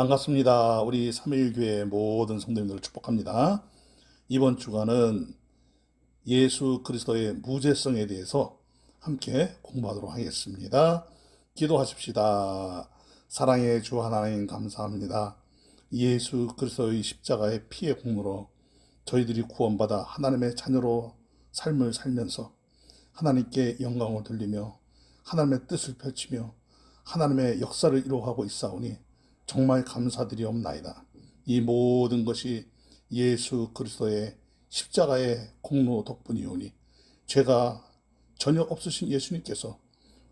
반갑습니다. 우리 삼일교회 모든 성도님들을 축복합니다. 이번 주간은 예수 그리스도의 무죄성에 대해서 함께 공부하도록 하겠습니다. 기도하십시다. 사랑의 주 하나님 감사합니다. 예수 그리스도의 십자가의 피의 공로로 저희들이 구원받아 하나님의 자녀로 삶을 살면서 하나님께 영광을 돌리며 하나님의 뜻을 펼치며 하나님의 역사를 이루어가고 있사오니 정말 감사드리옵나이다. 이 모든 것이 예수 그리스도의 십자가의 공로 덕분이오니 죄가 전혀 없으신 예수님께서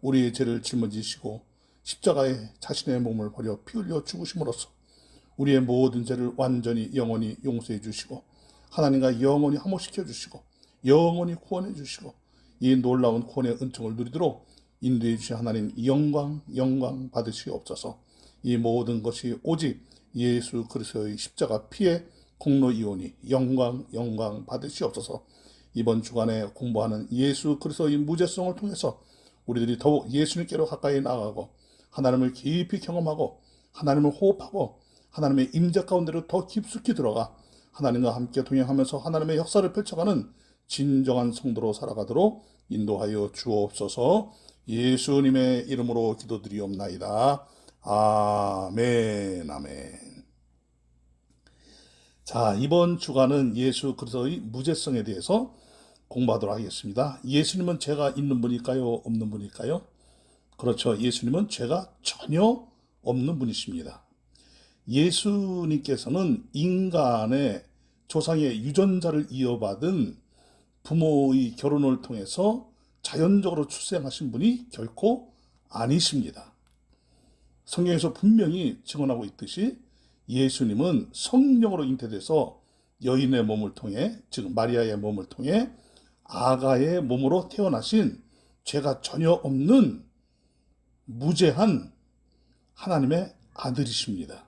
우리의 죄를 짊어지시고 십자가에 자신의 몸을 버려 피 흘려 죽으심으로써 우리의 모든 죄를 완전히 영원히 용서해 주시고 하나님과 영원히 화목시켜 주시고 영원히 구원해 주시고 이 놀라운 구원의 은총을 누리도록 인도해 주신 하나님 영광 받으시옵소서. 이 모든 것이 오직 예수 그리스도의 십자가 피의 공로이오니 영광 받으시옵소서. 이번 주간에 공부하는 예수 그리스도의 무죄성을 통해서 우리들이 더욱 예수님께로 가까이 나아가고 하나님을 깊이 경험하고 하나님을 호흡하고 하나님의 임재 가운데로 더 깊숙이 들어가 하나님과 함께 동행하면서 하나님의 역사를 펼쳐가는 진정한 성도로 살아가도록 인도하여 주옵소서. 예수님의 이름으로 기도드리옵나이다. 아멘. 자, 이번 주간은 예수 그리스도의 무죄성에 대해서 공부하도록 하겠습니다. 예수님은 죄가 있는 분일까요? 없는 분일까요? 그렇죠. 예수님은 죄가 전혀 없는 분이십니다. 예수님께서는 인간의 조상의 유전자를 이어받은 부모의 결혼을 통해서 자연적으로 출생하신 분이 결코 아니십니다. 성경에서 분명히 증언하고 있듯이 예수님은 성령으로 잉태돼서 여인의 몸을 통해, 즉 마리아의 몸을 통해 아가의 몸으로 태어나신 죄가 전혀 없는 무죄한 하나님의 아들이십니다.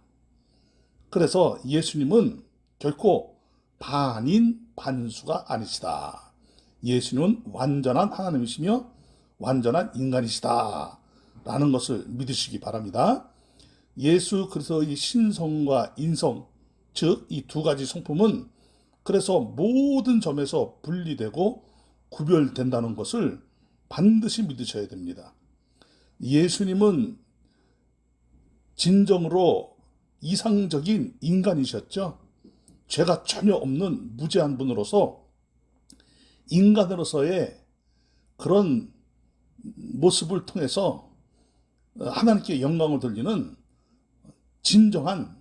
그래서 예수님은 결코 반인 반수가 아니시다. 예수님은 완전한 하나님이시며 완전한 인간이시다 라는 것을 믿으시기 바랍니다. 예수 그리스도의 신성과 인성, 즉 이 두 가지 성품은 그래서 모든 점에서 분리되고 구별된다는 것을 반드시 믿으셔야 됩니다. 예수님은 진정으로 이상적인 인간이셨죠. 죄가 전혀 없는 무죄한 분으로서 인간으로서의 그런 모습을 통해서 하나님께 영광을 돌리는 진정한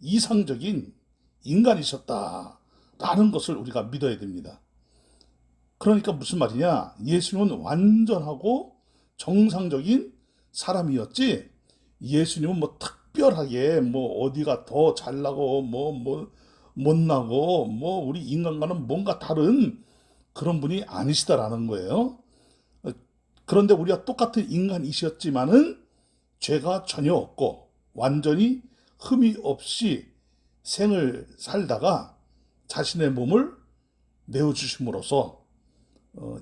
이상적인 인간이셨다라는 것을 우리가 믿어야 됩니다. 그러니까 무슨 말이냐? 예수님은 완전하고 정상적인 사람이었지 예수님은 뭐 특별하게 뭐 어디가 더 잘나고 뭐 못나고 뭐 우리 인간과는 뭔가 다른 그런 분이 아니시다라는 거예요. 그런데 우리가 똑같은 인간이셨지만은 죄가 전혀 없고 완전히 흠이 없이 생을 살다가 자신의 몸을 내어주심으로써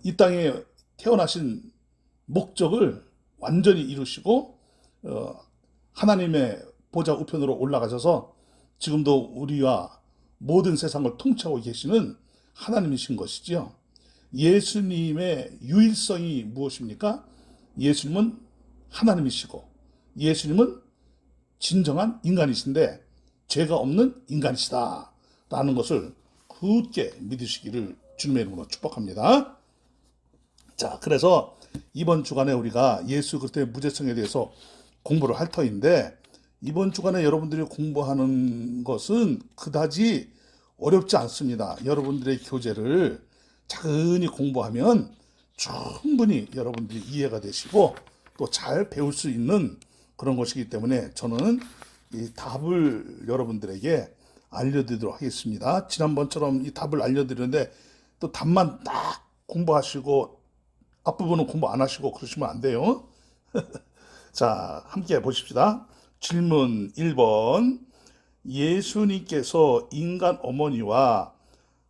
이 땅에 태어나신 목적을 완전히 이루시고 하나님의 보좌 우편으로 올라가셔서 지금도 우리와 모든 세상을 통치하고 계시는 하나님이신 것이지요. 예수님의 유일성이 무엇입니까? 예수님은 하나님이시고 예수님은 진정한 인간이신데 죄가 없는 인간이시다 라는 것을 굳게 믿으시기를 주님의 이름으로 축복합니다. 자, 그래서 이번 주간에 우리가 예수 그리스도의 무죄성에 대해서 공부를 할 터인데 이번 주간에 여러분들이 공부하는 것은 그다지 어렵지 않습니다. 여러분들의 교재를 차근히 공부하면 충분히 여러분들이 이해가 되시고 또 잘 배울 수 있는 그런 것이기 때문에 저는 이 답을 여러분들에게 알려드리도록 하겠습니다. 지난번처럼 이 답을 알려드리는데 또 답만 딱 공부하시고 앞부분은 공부 안 하시고 그러시면 안 돼요. 자, 함께 보십시다. 질문 1번. 예수님께서 인간 어머니와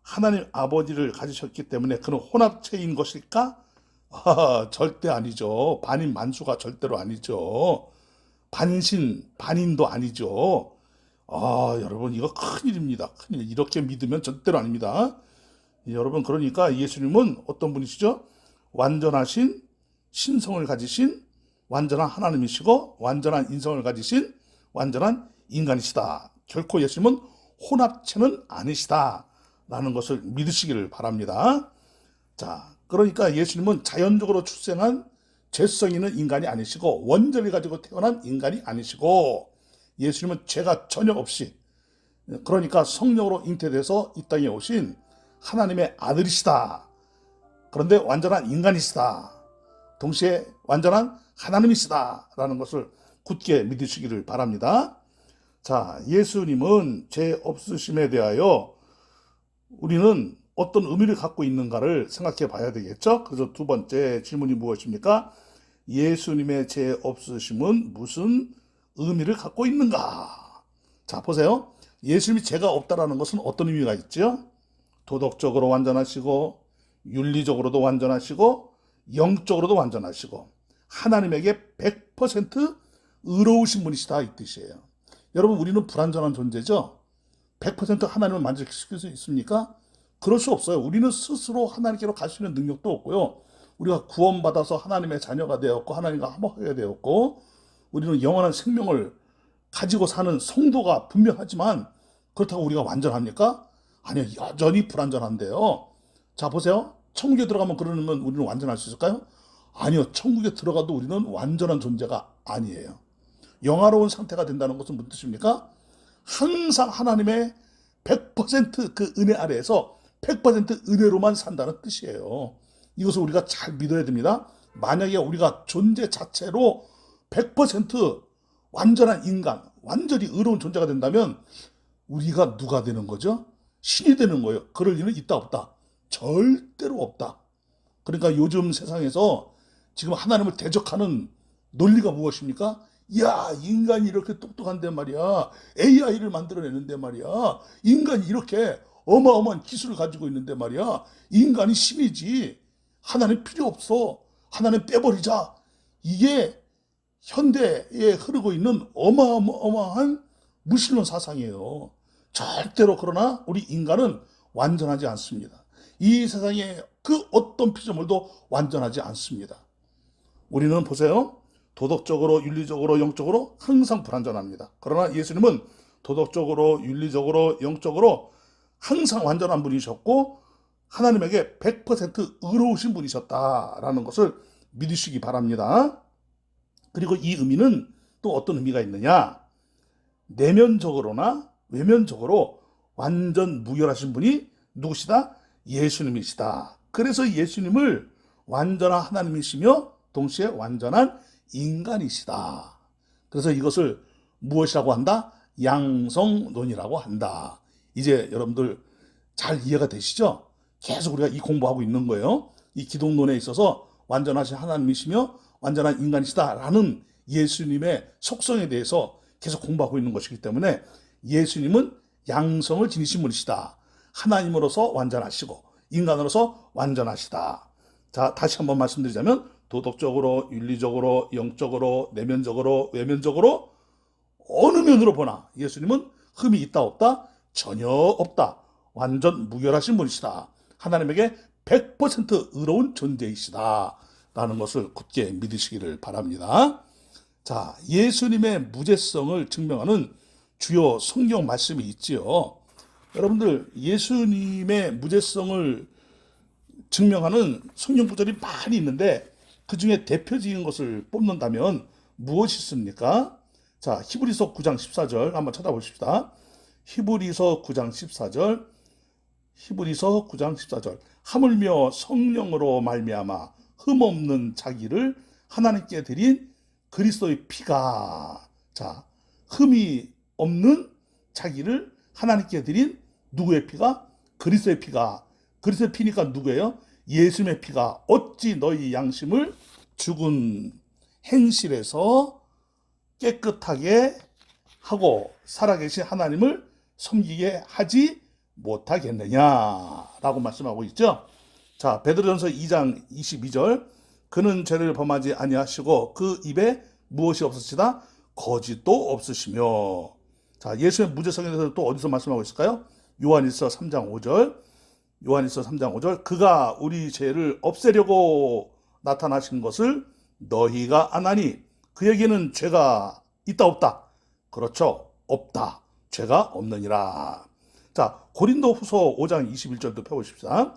하나님 아버지를 가지셨기 때문에 그는 혼합체인 것일까? 절대 아니죠. 반인 만수가 절대로 아니죠. 반신, 반인도 아니죠. 여러분 이거 큰일입니다. 큰일. 이렇게 믿으면 절대로 아닙니다. 여러분 그러니까 예수님은 어떤 분이시죠? 완전하신 신성을 가지신 완전한 하나님이시고 완전한 인성을 가지신 완전한 인간이시다. 결코 예수님은 혼합체는 아니시다 라는 것을 믿으시기를 바랍니다. 자, 그러니까 예수님은 자연적으로 출생한 죄성 있는 인간이 아니시고 원죄를 가지고 태어난 인간이 아니시고 예수님은 죄가 전혀 없이 그러니까 성령으로 잉태돼서 이 땅에 오신 하나님의 아들이시다. 그런데 완전한 인간이시다. 동시에 완전한 하나님이시다 라는 것을 굳게 믿으시기를 바랍니다. 자, 예수님은 죄 없으심에 대하여 우리는 어떤 의미를 갖고 있는가를 생각해 봐야 되겠죠. 그래서 두 번째 질문이 무엇입니까? 예수님의 죄 없으심은 무슨 의미를 갖고 있는가? 자, 보세요. 예수님이 죄가 없다라는 것은 어떤 의미가 있죠? 도덕적으로 완전하시고 윤리적으로도 완전하시고 영적으로도 완전하시고 하나님에게 100% 의로우신 분이시다 이 뜻이에요. 여러분 우리는 불완전한 존재죠. 100% 하나님을 만족시킬 수 있습니까? 그럴 수 없어요. 우리는 스스로 하나님께로 갈 수 있는 능력도 없고요. 우리가 구원받아서 하나님의 자녀가 되었고 하나님과 화목하게 되었고 우리는 영원한 생명을 가지고 사는 성도가 분명하지만 그렇다고 우리가 완전합니까? 아니요. 여전히 불완전한데요. 자, 보세요. 천국에 들어가면 그러면 우리는 완전할 수 있을까요? 아니요. 천국에 들어가도 우리는 완전한 존재가 아니에요. 영화로운 상태가 된다는 것은 무슨 뜻입니까? 항상 하나님의 100%그 은혜 아래에서 100% 은혜로만 산다는 뜻이에요. 이것을 우리가 잘 믿어야 됩니다. 만약에 우리가 존재 자체로 100% 완전한 인간, 완전히 의로운 존재가 된다면 우리가 누가 되는 거죠? 신이 되는 거예요. 그럴 리는 있다 없다? 절대로 없다. 그러니까 요즘 세상에서 지금 하나님을 대적하는 논리가 무엇입니까? 야, 인간이 이렇게 똑똑한데 말이야. AI를 만들어내는데 말이야. 인간이 이렇게 어마어마한 기술을 가지고 있는데 말이야. 인간이 신이지. 하나님 필요 없어. 하나님 빼버리자. 이게 현대에 흐르고 있는 어마어마한 무신론 사상이에요. 절대로 그러나 우리 인간은 완전하지 않습니다. 이 세상에 그 어떤 피조물도 완전하지 않습니다. 우리는 보세요. 도덕적으로, 윤리적으로, 영적으로 항상 불완전합니다. 그러나 예수님은 도덕적으로, 윤리적으로, 영적으로 항상 완전한 분이셨고 하나님에게 100% 의로우신 분이셨다라는 것을 믿으시기 바랍니다. 그리고 이 의미는 또 어떤 의미가 있느냐? 내면적으로나 외면적으로 완전 무결하신 분이 누구시다? 예수님이시다. 그래서 예수님을 완전한 하나님이시며 동시에 완전한 인간이시다. 그래서 이것을 무엇이라고 한다? 양성론이라고 한다. 이제 여러분들 잘 이해가 되시죠? 계속 우리가 이 공부하고 있는 거예요. 이 기독론에 있어서 완전하신 하나님이시며 완전한 인간이시다라는 예수님의 속성에 대해서 계속 공부하고 있는 것이기 때문에 예수님은 양성을 지니신 분이시다. 하나님으로서 완전하시고 인간으로서 완전하시다. 자, 다시 한번 말씀드리자면 도덕적으로, 윤리적으로, 영적으로, 내면적으로, 외면적으로 어느 면으로 보나 예수님은 흠이 있다 없다? 전혀 없다. 완전 무결하신 분이시다. 하나님에게 100% 의로운 존재이시다. 라는 것을 굳게 믿으시기를 바랍니다. 자, 예수님의 무죄성을 증명하는 주요 성경 말씀이 있지요. 여러분들 예수님의 무죄성을 증명하는 성경 구절이 많이 있는데 그 중에 대표적인 것을 뽑는다면 무엇이 있습니까? 자, 히브리서 9장 14절 한번 찾아보십시다. 히브리서 9장 14절 히브리서 9장 14절 하물며 성령으로 말미암아 흠없는 자기를 하나님께 드린 그리스도의 피가 자, 흠이 없는 자기를 하나님께 드린 누구의 피가? 그리스도의 피가. 그리스도의 피니까 누구예요? 예수님의 피가 어찌 너희 양심을 죽은 행실에서 깨끗하게 하고 살아계신 하나님을 섬기게 하지 못하겠느냐라고 말씀하고 있죠. 자, 베드로전서 2장 22절 그는 죄를 범하지 아니하시고 그 입에 무엇이 없으시다? 거짓도 없으시며 자, 예수의 무죄성에 대해서 또 어디서 말씀하고 있을까요? 요한일서 3장 5절. 요한일서 3장 5절. 그가 우리 죄를 없애려고 나타나신 것을 너희가 아나니 그에게는 죄가 있다 없다? 그렇죠. 없다. 죄가 없느니라. 자, 고린도후서 5장 21절도 펴보십시다.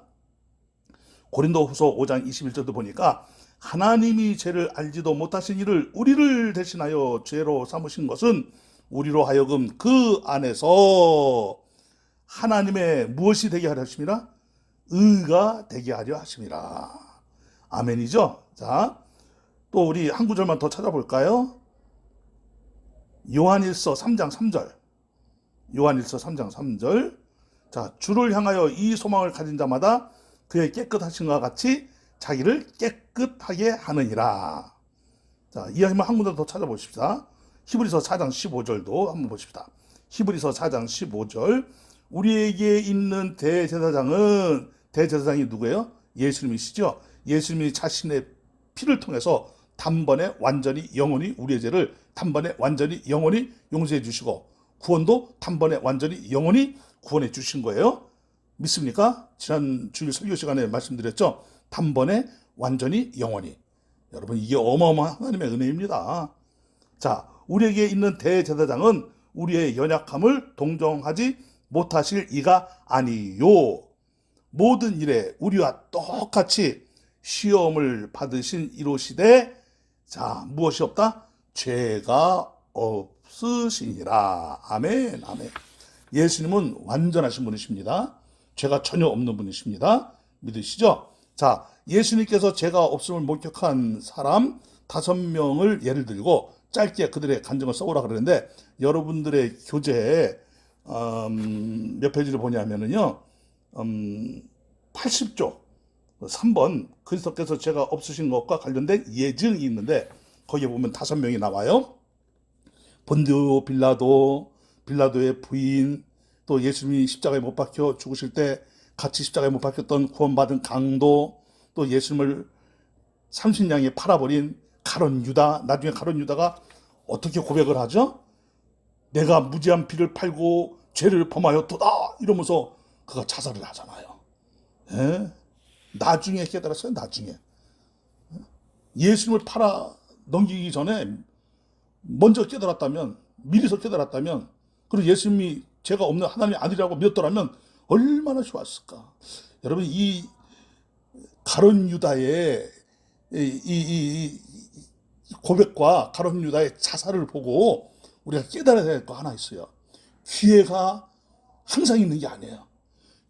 고린도후서 5장 21절도 보니까 하나님이 죄를 알지도 못하신 이를 우리를 대신하여 죄로 삼으신 것은 우리로 하여금 그 안에서 하나님의 무엇이 되게 하려 하심이라? 의가 되게 하려 하심이라. 아멘이죠? 자, 또 우리 한 구절만 더 찾아볼까요? 요한일서 3장 3절. 요한일서 3장 3절. 자, 주를 향하여 이 소망을 가진 자마다 그의 깨끗하심과 같이 자기를 깨끗하게 하느니라. 자, 이하면 한 군데 더 찾아보십시다. 히브리서 4장 15절도 한번 보십시다. 히브리서 4장 15절. 우리에게 있는 대제사장이 누구예요? 예수님이시죠. 예수님이 자신의 피를 통해서 단번에 완전히 영원히 우리의 죄를 단번에 완전히 영원히 용서해 주시고 구원도 단번에 완전히 영원히 구원해 주신 거예요. 믿습니까? 지난 주일 설교 시간에 말씀드렸죠. 단번에 완전히 영원히. 여러분, 이게 어마어마한 하나님의 은혜입니다. 자, 우리에게 있는 대제사장은 우리의 연약함을 동정하지 못하실 이가 아니요. 모든 일에 우리와 똑같이 시험을 받으신 이로시되 자, 무엇이 없다? 죄가 없으시니라. 아멘, 아멘. 예수님은 완전하신 분이십니다. 죄가 전혀 없는 분이십니다. 믿으시죠? 자, 예수님께서 죄가 없음을 목격한 사람 5명을 예를 들고 짧게 그들의 간증을 써오라 그러는데 여러분들의 교재에 몇 페이지를 보냐면요 80쪽 3번 그리스도께서 죄가 없으신 것과 관련된 예증이 있는데 거기에 보면 5명이 나와요. 본디오 빌라도의 부인, 또 예수님이 십자가에 못 박혀 죽으실 때 같이 십자가에 못 박혔던 구원받은 강도, 또 예수님을 30냥에 팔아버린 가룟 유다. 나중에 가룟 유다가 어떻게 고백을 하죠? 내가 무지한 피를 팔고 죄를 범하였도다 이러면서 그가 자살을 하잖아요. 예? 나중에 깨달았어요. 나중에 예수님을 팔아 넘기기 전에 먼저 깨달았다면, 미리서 깨달았다면, 그리고 예수님이 죄가 없는 하나님의 아들이라고 믿었더라면 얼마나 좋았을까. 여러분, 이 가룟 유다의 이 고백과 가룟 유다의 자살을 보고 우리가 깨달아야 될 거 하나 있어요. 기회가 항상 있는 게 아니에요.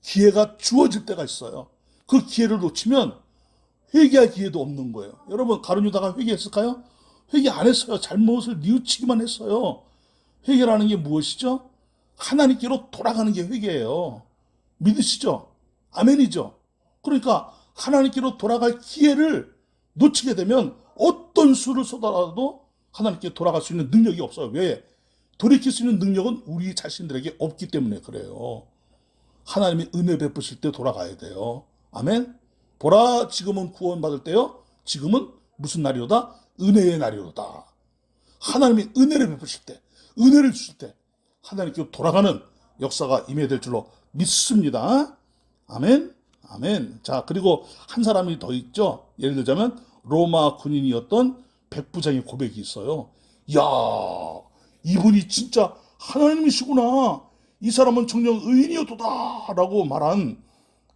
기회가 주어질 때가 있어요. 그 기회를 놓치면 회개할 기회도 없는 거예요. 여러분, 가룟 유다가 회개했을까요? 회개 안 했어요. 잘못을 뉘우치기만 했어요. 회개라는 게 무엇이죠? 하나님께로 돌아가는 게 회개예요. 믿으시죠? 아멘이죠? 그러니까 하나님께로 돌아갈 기회를 놓치게 되면 어떤 수를 쏟아라도 하나님께 돌아갈 수 있는 능력이 없어요. 왜? 돌이킬 수 있는 능력은 우리 자신들에게 없기 때문에 그래요. 하나님이 은혜 베푸실 때 돌아가야 돼요. 아멘? 보라, 지금은 구원받을 때요. 지금은 무슨 날이로다? 은혜의 날이로다. 하나님이 은혜를 베푸실 때, 은혜를 주실 때 하나님께 돌아가는 역사가 임해될 줄로 믿습니다. 아멘? 아멘. 자, 그리고 한 사람이 더 있죠. 예를 들자면 로마 군인이었던 백부장의 고백이 있어요. 이야, 이분이 진짜 하나님이시구나. 이 사람은 정녕 의인이었도다 라고 말한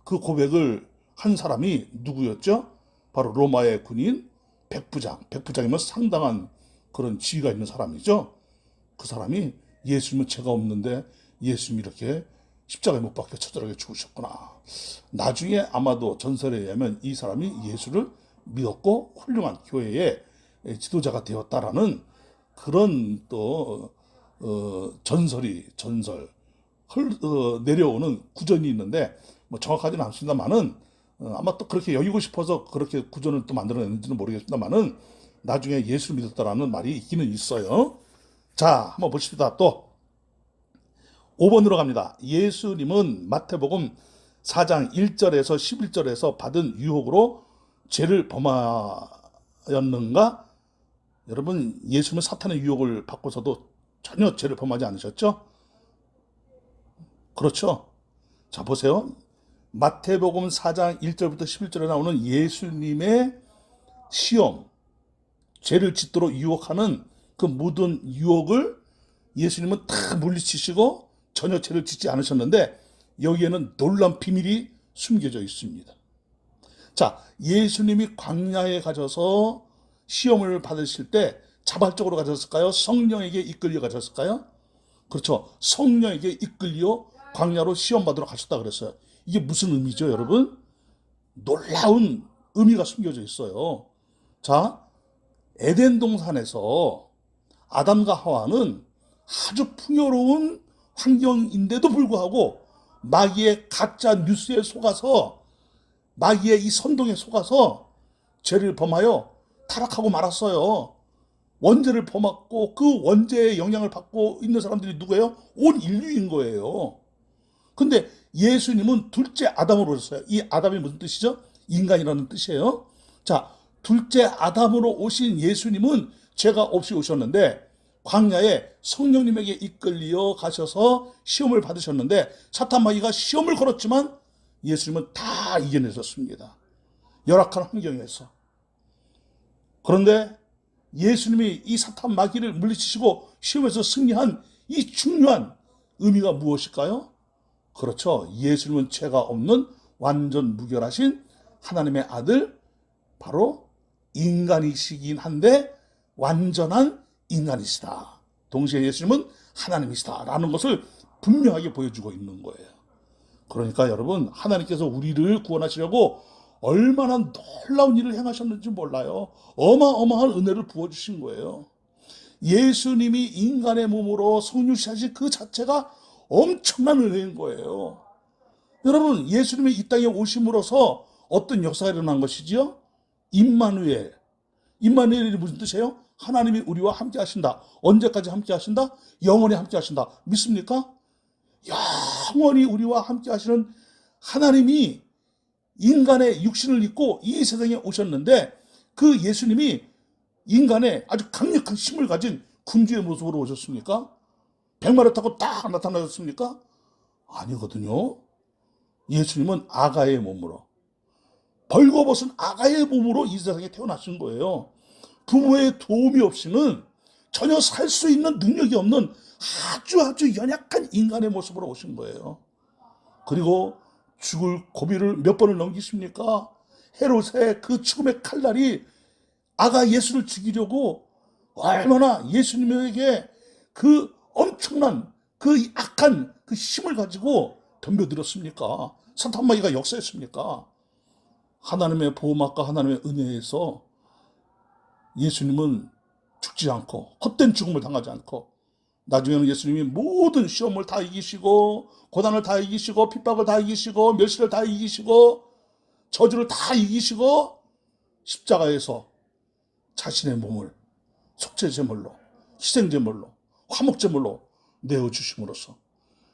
그 고백을 한 사람이 누구였죠? 바로 로마의 군인 백부장. 백부장이면 상당한 그런 지위가 있는 사람이죠. 그 사람이 예수님은 죄가 없는데 예수님이 이렇게 십자가에 못 박혀 처절하게 죽으셨구나. 나중에 아마도 전설에 의하면 이 사람이 예수를 믿었고 훌륭한 교회의 지도자가 되었다라는 그런 또 전설 내려오는 구전이 있는데 뭐 정확하지는 않습니다만은 아마 또 그렇게 여기고 싶어서 그렇게 구전을 또 만들어냈는지는 모르겠습니다만은 나중에 예수를 믿었다라는 말이 있기는 있어요. 자, 한번 보십시다. 또 5번으로 갑니다. 예수님은 마태복음 4장 1절에서 11절에서 받은 유혹으로 죄를 범하였는가? 여러분, 예수님은 사탄의 유혹을 받고서도 전혀 죄를 범하지 않으셨죠? 그렇죠? 자, 보세요. 마태복음 4장 1절부터 11절에 나오는 예수님의 시험, 죄를 짓도록 유혹하는 그 모든 유혹을 예수님은 다 물리치시고 전혀 죄를 짓지 않으셨는데, 여기에는 놀라운 비밀이 숨겨져 있습니다. 자, 예수님이 광야에 가셔서 시험을 받으실 때 자발적으로 가셨을까요? 성령에게 이끌려 가셨을까요? 그렇죠. 성령에게 이끌려 광야로 시험 받으러 가셨다 그랬어요. 이게 무슨 의미죠, 여러분? 놀라운 의미가 숨겨져 있어요. 자, 에덴 동산에서 아담과 하와는 아주 풍요로운 환경인데도 불구하고 마귀의 가짜 뉴스에 속아서, 마귀의 이 선동에 속아서 죄를 범하여 타락하고 말았어요. 원죄를 범했고 그 원죄의 영향을 받고 있는 사람들이 누구예요? 온 인류인 거예요. 근데 예수님은 둘째 아담으로 오셨어요. 이 아담이 무슨 뜻이죠? 인간이라는 뜻이에요. 자, 둘째 아담으로 오신 예수님은 죄가 없이 오셨는데 광야에 성령님에게 이끌려 가셔서 시험을 받으셨는데, 사탄 마귀가 시험을 걸었지만 예수님은 다 이겨내셨습니다. 열악한 환경에서. 그런데 예수님이 이 사탄 마귀를 물리치시고 시험에서 승리한 이 중요한 의미가 무엇일까요? 그렇죠. 예수님은 죄가 없는 완전 무결하신 하나님의 아들, 바로 인간이시긴 한데 완전한 인간이시다. 동시에 예수님은 하나님이시다라는 것을 분명하게 보여주고 있는 거예요. 그러니까 여러분, 하나님께서 우리를 구원하시려고 얼마나 놀라운 일을 행하셨는지 몰라요. 어마어마한 은혜를 부어주신 거예요. 예수님이 인간의 몸으로 성육신하신 그 자체가 엄청난 은혜인 거예요. 여러분, 예수님이 이 땅에 오심으로써 어떤 역사가 일어난 것이지요? 임마누엘. 임마누엘이 무슨 뜻이에요? 하나님이 우리와 함께 하신다. 언제까지 함께 하신다? 영원히 함께 하신다. 믿습니까? 영원히 우리와 함께 하시는 하나님이 인간의 육신을 입고 이 세상에 오셨는데, 그 예수님이 인간의 아주 강력한 힘을 가진 군주의 모습으로 오셨습니까? 백마를 타고 딱 나타나셨습니까? 아니거든요. 예수님은 아가의 몸으로, 벌거벗은 아가의 몸으로 이 세상에 태어나신 거예요. 부모의 도움이 없이는 전혀 살 수 있는 능력이 없는 아주 연약한 인간의 모습으로 오신 거예요. 그리고 죽을 고비를 몇 번을 넘기십니까? 헤롯의 그 죽음의 칼날이 아가 예수를 죽이려고 얼마나 예수님에게 그 엄청난 그 악한 그 힘을 가지고 덤벼들었습니까? 사탄 마귀가 역사했습니까? 하나님의 보호막과 하나님의 은혜에서 예수님은 죽지 않고 헛된 죽음을 당하지 않고, 나중에는 예수님이 모든 시험을 다 이기시고 고난을 다 이기시고 핍박을 다 이기시고 멸시를 다 이기시고 저주를 다 이기시고 십자가에서 자신의 몸을 속죄제물로, 희생제물로, 화목제물로 내어주심으로써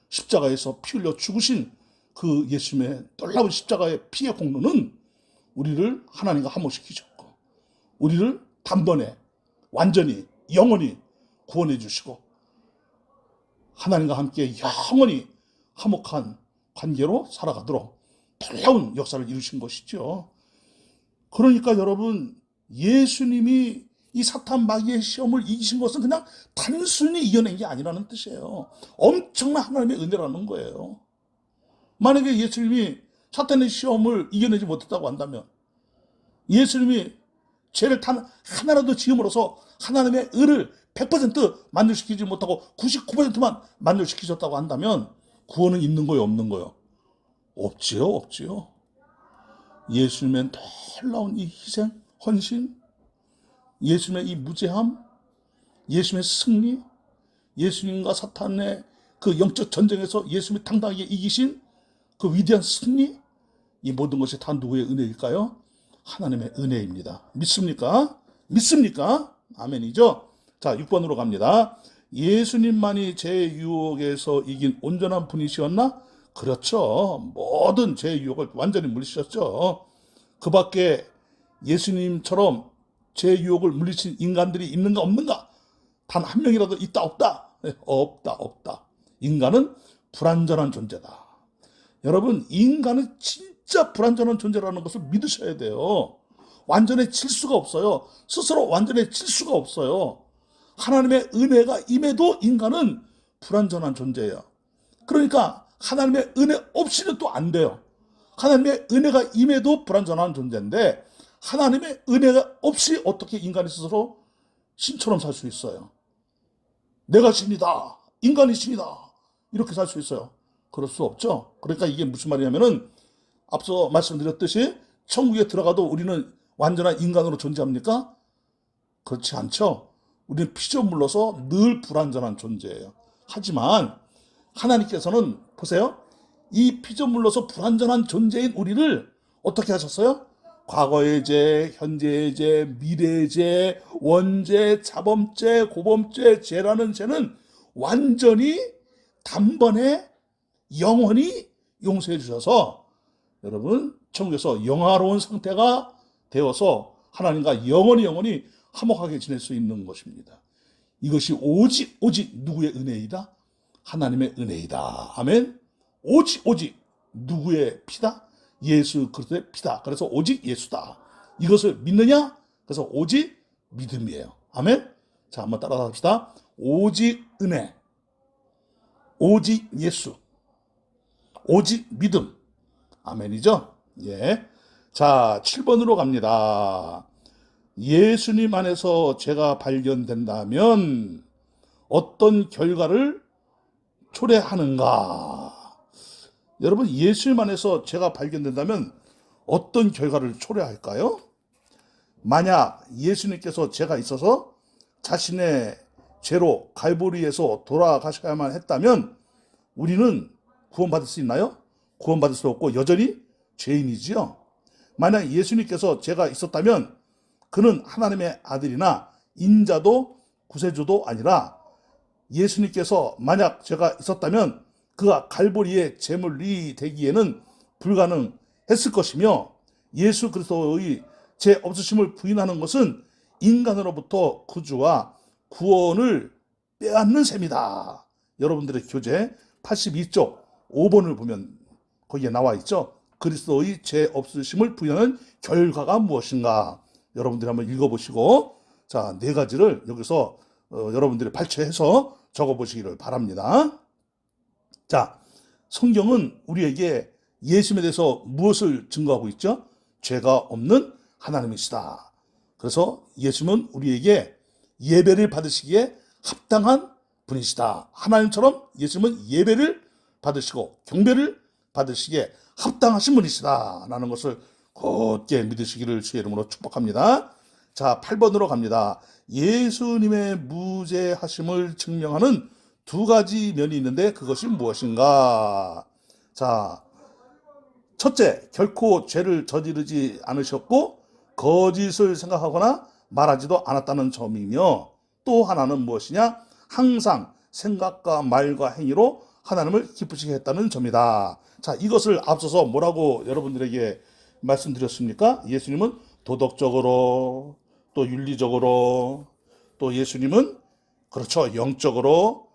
십자가에서 피 흘려 죽으신 그 예수님의 놀라운 십자가의 피의 공로는 우리를 하나님과 화목시키셨고, 우리를 단번에 완전히 영원히 구원해 주시고 하나님과 함께 영원히 화목한 관계로 살아가도록 놀라운 역사를 이루신 것이죠. 그러니까 여러분, 예수님이 이 사탄 마귀의 시험을 이기신 것은 그냥 단순히 이겨낸 게 아니라는 뜻이에요. 엄청난 하나님의 은혜라는 거예요. 만약에 예수님이 사탄의 시험을 이겨내지 못했다고 한다면, 예수님이 죄를 단 하나라도 지음으로써 하나님의 의를 100% 만족시키지 못하고 99%만 만족시키셨다고 한다면 구원은 있는 거요, 없는 거요? 없지요. 예수님의 놀라운 이 희생, 헌신, 예수님의 이 무죄함, 예수님의 승리, 예수님과 사탄의 그 영적 전쟁에서 예수님이 당당하게 이기신 그 위대한 승리, 이 모든 것이 다 누구의 은혜일까요? 하나님의 은혜입니다. 믿습니까? 믿습니까? 아멘이죠? 자, 6번으로 갑니다. 예수님만이 제 유혹에서 이긴 온전한 분이시었나? 그렇죠. 모든 제 유혹을 완전히 물리치셨죠. 그 밖에 예수님처럼 제 유혹을 물리친 인간들이 있는가 없는가? 단 한 명이라도 있다 없다? 없다, 없다. 인간은 불완전한 존재다. 여러분, 인간은 진짜 불완전한 존재라는 것을 믿으셔야 돼요. 완전해질 수가 없어요. 스스로 완전해질 수가 없어요. 하나님의 은혜가 임해도 인간은 불완전한 존재예요. 그러니까 하나님의 은혜 없이는 또 안 돼요. 하나님의 은혜가 임해도 불완전한 존재인데 하나님의 은혜가 없이 어떻게 인간이 스스로 신처럼 살 수 있어요? 내가 신이다. 인간이 신이다. 이렇게 살 수 있어요? 그럴 수 없죠. 그러니까 이게 무슨 말이냐면은 앞서 말씀드렸듯이 천국에 들어가도 우리는 완전한 인간으로 존재합니까? 그렇지 않죠. 우리는 피조물로서 늘 불완전한 존재예요. 하지만 하나님께서는 보세요. 이 피조물로서 불완전한 존재인 우리를 어떻게 하셨어요? 과거의 죄, 현재의 죄, 미래의 죄, 원죄, 자범죄, 고범죄, 죄라는 죄는 완전히 단번에 영원히 용서해 주셔서 여러분 천국에서 영화로운 상태가 되어서 하나님과 영원히 화목하게 지낼 수 있는 것입니다. 이것이 오직 누구의 은혜이다? 하나님의 은혜이다. 아멘. 오직 누구의 피다? 예수 그리스도의 피다. 그래서 오직 예수다. 이것을 믿느냐? 그래서 오직 믿음이에요. 아멘. 자, 한번 따라서 합시다. 오직 은혜, 오직 예수, 오직 믿음. 아멘이죠? 예. 자, 7번으로 갑니다. 예수님 안에서 죄가 발견된다면 어떤 결과를 초래하는가? 여러분, 예수님 안에서 죄가 발견된다면 어떤 결과를 초래할까요? 만약 예수님께서 죄가 있어서 자신의 죄로 갈보리에서 돌아가셔야만 했다면 우리는 구원받을 수 있나요? 구원받을 수 없고 여전히 죄인이지요. 만약 예수님께서 죄가 있었다면 그는 하나님의 아들이나 인자도 구세주도 아니라 예수님께서 만약 죄가 있었다면 그가 갈보리의 제물이 되기에는 불가능했을 것이며 예수 그리스도의 죄 없으심을 부인하는 것은 인간으로부터 구주와 구원을 빼앗는 셈이다. 여러분들의 교재 82쪽 5번을 보면 거기에 나와 있죠. 그리스도의 죄 없으심을 부인하는 결과가 무엇인가? 여러분들이 한번 읽어보시고 자, 네 가지를 여기서 여러분들이 발췌해서 적어보시기를 바랍니다. 자, 성경은 우리에게 예수님에 대해서 무엇을 증거하고 있죠? 죄가 없는 하나님이시다. 그래서 예수님은 우리에게 예배를 받으시기에 합당한 분이시다. 하나님처럼 예수님은 예배를 받으시고 경배를 받으시기에 합당하신 분이시다. 라는 것을 곧게 믿으시기를 주의 이름으로 축복합니다. 자, 8번으로 갑니다. 예수님의 무죄하심을 증명하는 두 가지 면이 있는데 그것이 무엇인가? 자, 첫째, 결코 죄를 저지르지 않으셨고 거짓을 생각하거나 말하지도 않았다는 점이며 또 하나는 무엇이냐? 항상 생각과 말과 행위로 하나님을 기쁘시게 했다는 점이다. 자, 이것을 앞서서 뭐라고 여러분들에게 말씀드렸습니까? 예수님은 도덕적으로 또 윤리적으로 또 예수님은 그렇죠. 영적으로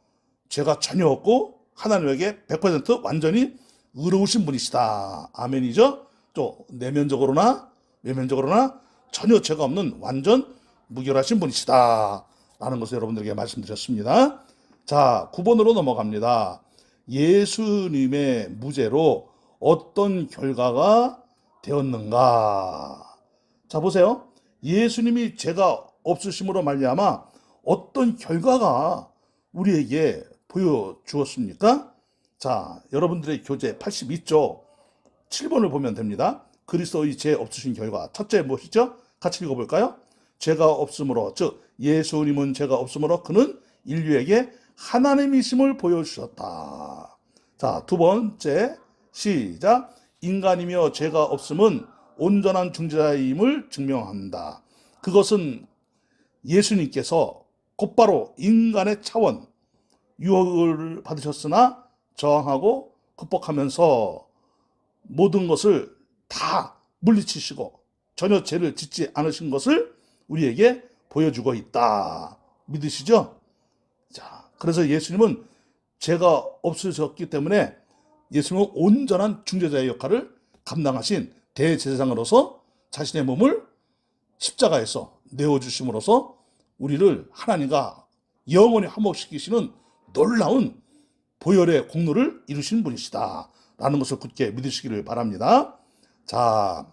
죄가 전혀 없고 하나님에게 100% 완전히 의로우신 분이시다. 아멘이죠? 또 내면적으로나 외면적으로나 전혀 죄가 없는 완전 무결하신 분이시다. 라는 것을 여러분들에게 말씀드렸습니다. 자, 9번으로 넘어갑니다. 예수님의 무죄로 어떤 결과가 되었는가? 자, 보세요. 예수님이 죄가 없으심으로 말미암아 어떤 결과가 우리에게 보여주었습니까? 자, 여러분들의 교재 82쪽 7번을 보면 됩니다. 그리스도의 죄 없으신 결과. 첫째 무엇이죠? 같이 읽어볼까요? 죄가 없으므로, 즉 예수님은 죄가 없으므로 그는 인류에게 하나님이심을 보여주셨다. 자, 두 번째 시작. 인간이며 죄가 없음은 온전한 중재자임을 증명한다. 그것은 예수님께서 곧바로 인간의 차원, 유혹을 받으셨으나 저항하고 극복하면서 모든 것을 다 물리치시고 전혀 죄를 짓지 않으신 것을 우리에게 보여주고 있다. 믿으시죠? 자, 그래서 예수님은 죄가 없으셨기 때문에 예수님은 온전한 중재자의 역할을 감당하신 대제사장으로서 자신의 몸을 십자가에서 내어주심으로써 우리를 하나님과 영원히 화목시키시는 놀라운 보혈의 공로를 이루신 분이시다 라는 것을 굳게 믿으시기를 바랍니다. 자,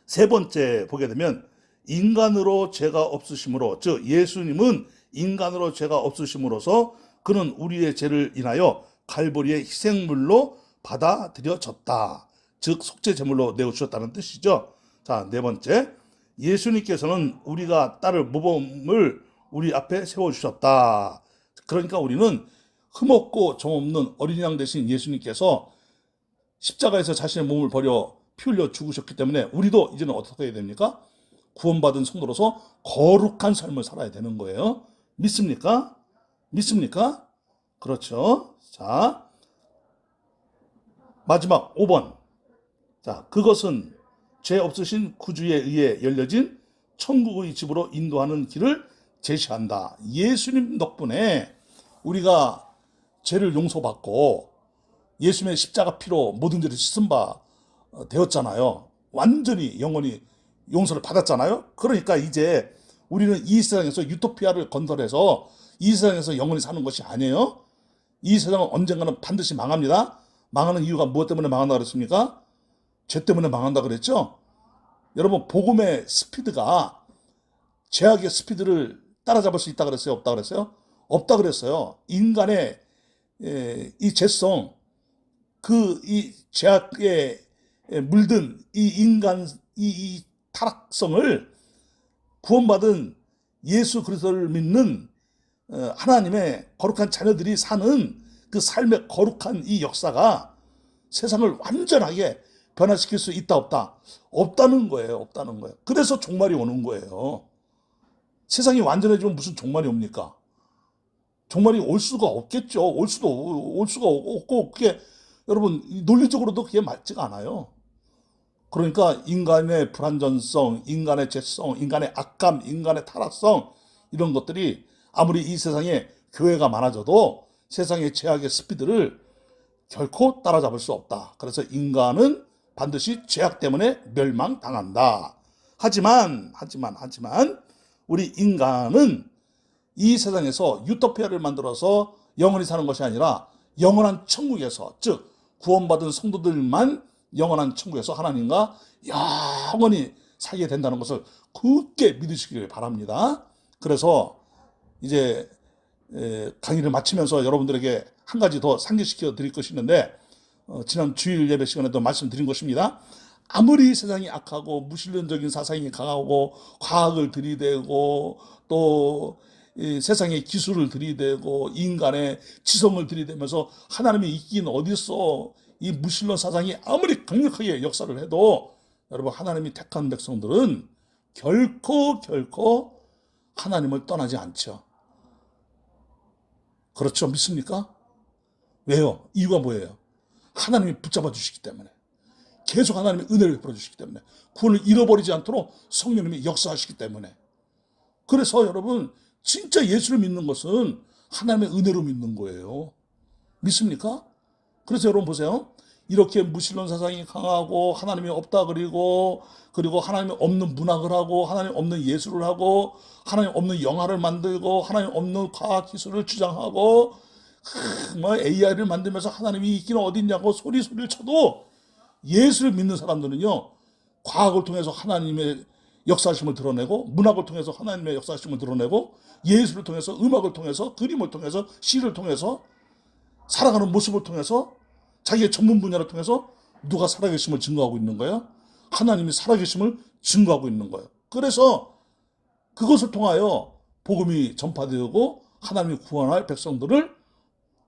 세 번째 보게 되면 인간으로 죄가 없으심으로, 즉 예수님은 인간으로 죄가 없으심으로써 그는 우리의 죄를 인하여 갈보리의 희생물로 받아들여졌다. 즉 속죄 제물로 내어주셨다는 뜻이죠. 자, 네 번째, 예수님께서는 우리가 따를 모범을 우리 앞에 세워주셨다. 그러니까 우리는 흠없고 점없는 어린 양 되신 예수님께서 십자가에서 자신의 몸을 버려 피 흘려 죽으셨기 때문에 우리도 이제는 어떻게 해야 됩니까? 구원받은 성도로서 거룩한 삶을 살아야 되는 거예요. 믿습니까? 믿습니까? 그렇죠. 자, 마지막 5번. 자, 그것은 죄 없으신 구주에 의해 열려진 천국의 집으로 인도하는 길을 제시한다. 예수님 덕분에 우리가 죄를 용서받고 예수님의 십자가 피로 모든 죄를 씻은 바 되었잖아요. 완전히 영원히 용서를 받았잖아요. 그러니까 이제 우리는 이 세상에서 유토피아를 건설해서 이 세상에서 영원히 사는 것이 아니에요. 이 세상은 언젠가는 반드시 망합니다. 망하는 이유가 무엇 때문에 망한다 그랬습니까? 죄 때문에 망한다 그랬죠. 여러분, 복음의 스피드가 죄악의 스피드를 따라잡을 수 있다 그랬어요? 없다 그랬어요? 없다 그랬어요. 인간의 이 죄성, 이 죄악에 물든 이 인간, 이 타락성을 구원받은 예수 그리스도를 믿는 하나님의 거룩한 자녀들이 사는 그 삶의 거룩한 이 역사가 세상을 완전하게 변화시킬 수 있다 없다? 없다는 거예요. 없다는 거예요. 그래서 종말이 오는 거예요. 세상이 완전해지면 무슨 종말이 옵니까? 종말이 올 수가 없겠죠. 올 수가 없고, 그게 여러분 논리적으로도 그게 맞지가 않아요. 그러니까 인간의 불완전성, 인간의 죄성, 인간의 악감, 인간의 타락성, 이런 것들이 아무리 이 세상에 교회가 많아져도 세상의 죄악의 스피드를 결코 따라잡을 수 없다. 그래서 인간은 반드시 죄악 때문에 멸망당한다. 하지만 우리 인간은 이 세상에서 유토피아를 만들어서 영원히 사는 것이 아니라 영원한 천국에서, 즉 구원받은 성도들만 영원한 천국에서 하나님과 영원히 살게 된다는 것을 굳게 믿으시길 바랍니다. 그래서 이제 강의를 마치면서 여러분들에게 한 가지 더 상기시켜 드릴 것이 있는데, 지난 주일 예배 시간에도 말씀드린 것입니다. 아무리 세상이 악하고 무신론적인 사상이 강하고 과학을 들이대고 또 세상의 기술을 들이대고 인간의 지성을 들이대면서 하나님의 있긴 어딨어, 이 무신론 사상이 아무리 강력하게 역사를 해도 여러분, 하나님이 택한 백성들은 결코 하나님을 떠나지 않죠. 그렇죠? 믿습니까? 왜요? 이유가 뭐예요? 하나님이 붙잡아 주시기 때문에, 계속 하나님의 은혜를 베풀어 주시기 때문에, 구원을 잃어버리지 않도록 성령님이 역사하시기 때문에. 그래서 여러분, 진짜 예수를 믿는 것은 하나님의 은혜로 믿는 거예요. 믿습니까? 그래서 여러분 보세요. 이렇게 무신론 사상이 강하고 하나님이 없다 그리고 하나님이 없는 문학을 하고 하나님 없는 예술을 하고 하나님 없는 영화를 만들고 하나님 없는 과학 기술을 주장하고 AI를 만들면서 하나님이 있기는 어딨냐고 소리를 쳐도 예수를 믿는 사람들은요, 과학을 통해서 하나님의 역사심을 드러내고 문학을 통해서 하나님의 역사심을 드러내고 예술을 통해서, 음악을 통해서, 그림을 통해서, 시를 통해서, 살아가는 모습을 통해서, 자기의 전문 분야를 통해서 누가 살아계심을 증거하고 있는 거예요? 하나님이 살아계심을 증거하고 있는 거예요. 그래서 그것을 통하여 복음이 전파되고 하나님이 구원할 백성들을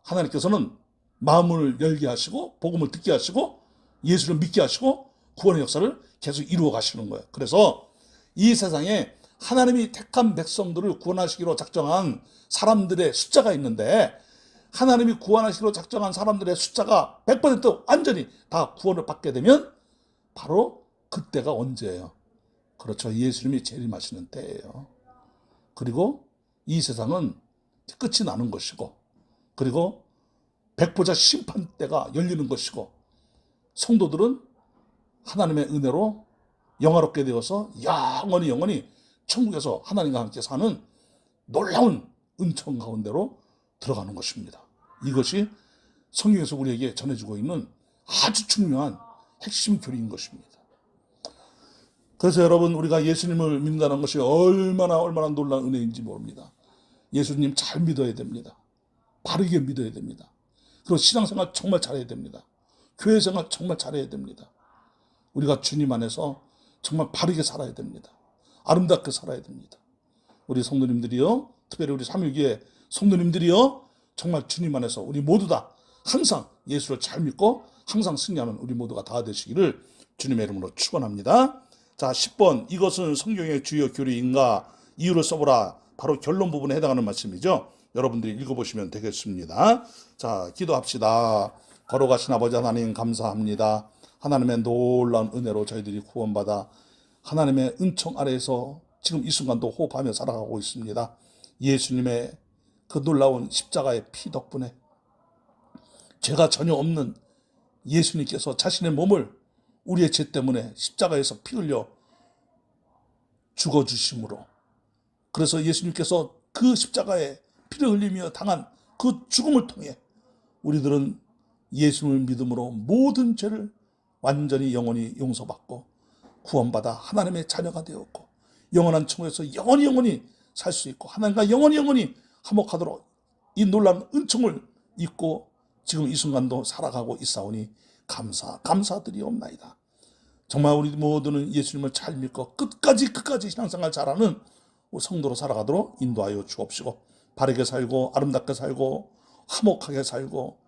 하나님께서는 마음을 열게 하시고 복음을 듣게 하시고 예수를 믿게 하시고 구원의 역사를 계속 이루어 가시는 거예요. 그래서 이 세상에 하나님이 택한 백성들을 구원하시기로 작정한 사람들의 숫자가 있는데, 하나님이 구원하시기로 작정한 사람들의 숫자가 100% 완전히 다 구원을 받게 되면 바로 그때가 언제예요? 그렇죠. 예수님이 재림하시는 때예요. 그리고 이 세상은 끝이 나는 것이고, 그리고 백보자 심판대가 열리는 것이고, 성도들은 하나님의 은혜로 영화롭게 되어서 영원히 천국에서 하나님과 함께 사는 놀라운 은총 가운데로 들어가는 것입니다. 이것이 성경에서 우리에게 전해주고 있는 아주 중요한 핵심 교리인 것입니다. 그래서 여러분, 우리가 예수님을 믿는다는 것이 얼마나 놀라운 은혜인지 모릅니다. 예수님 잘 믿어야 됩니다. 바르게 믿어야 됩니다. 그리고 신앙생활 정말 잘해야 됩니다. 교회생활 정말 잘해야 됩니다. 우리가 주님 안에서 정말 바르게 살아야 됩니다. 아름답게 살아야 됩니다. 우리 성도님들이요, 특별히 우리 삼일교회 성도님들이요, 정말 주님 안에서 우리 모두 다 항상 예수를 잘 믿고 항상 승리하는 우리 모두가 다 되시기를 주님의 이름으로 축원합니다. 자, 10번, 이것은 성경의 주요 교리인가? 이유를 써보라. 바로 결론 부분에 해당하는 말씀이죠. 여러분들이 읽어보시면 되겠습니다. 자, 기도합시다. 걸어가신 아버지 하나님 감사합니다. 하나님의 놀라운 은혜로 저희들이 구원받아 하나님의 은총 아래에서 지금 이 순간도 호흡하며 살아가고 있습니다. 예수님의 그 놀라운 십자가의 피 덕분에 죄가 전혀 없는 예수님께서 자신의 몸을 우리의 죄 때문에 십자가에서 피 흘려 죽어주심으로, 그래서 예수님께서 그 십자가에 피를 흘리며 당한 그 죽음을 통해 우리들은 예수님을 믿음으로 모든 죄를 완전히 영원히 용서받고 구원받아 하나님의 자녀가 되었고 영원한 천국에서 영원히 살 수 있고 하나님과 영원히 화목하도록 이 놀라운 은총을 입고 지금 이 순간도 살아가고 있사오니 감사드리옵나이다. 정말 우리 모두는 예수님을 잘 믿고 끝까지 신앙생활 잘하는 성도로 살아가도록 인도하여 주옵시고, 바르게 살고 아름답게 살고 화목하게 살고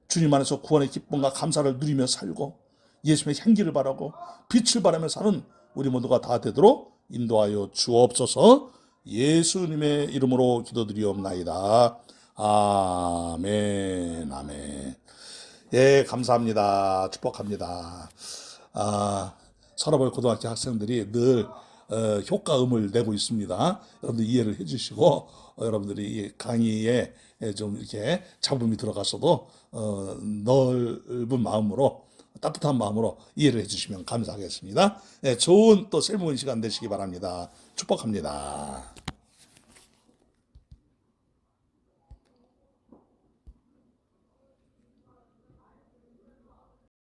주님 안에서 구원의 기쁨과 감사를 누리며 살고 예수님의 향기를 바라고 빛을 바라며 사는 우리 모두가 다 되도록 인도하여 주옵소서. 예수님의 이름으로 기도드리옵나이다. 아멘. 예, 감사합니다. 축복합니다. 서라벌 고등학교 학생들이 늘 효과음을 내고 있습니다. 여러분들 이해를 해주시고 여러분들이 강의에 좀 이렇게 잡음이 들어갔어도 넓은 마음으로, 따뜻한 마음으로 이해를 해주시면 감사하겠습니다. 예, 좋은 또 셀모인 시간 되시기 바랍니다. 축복합니다.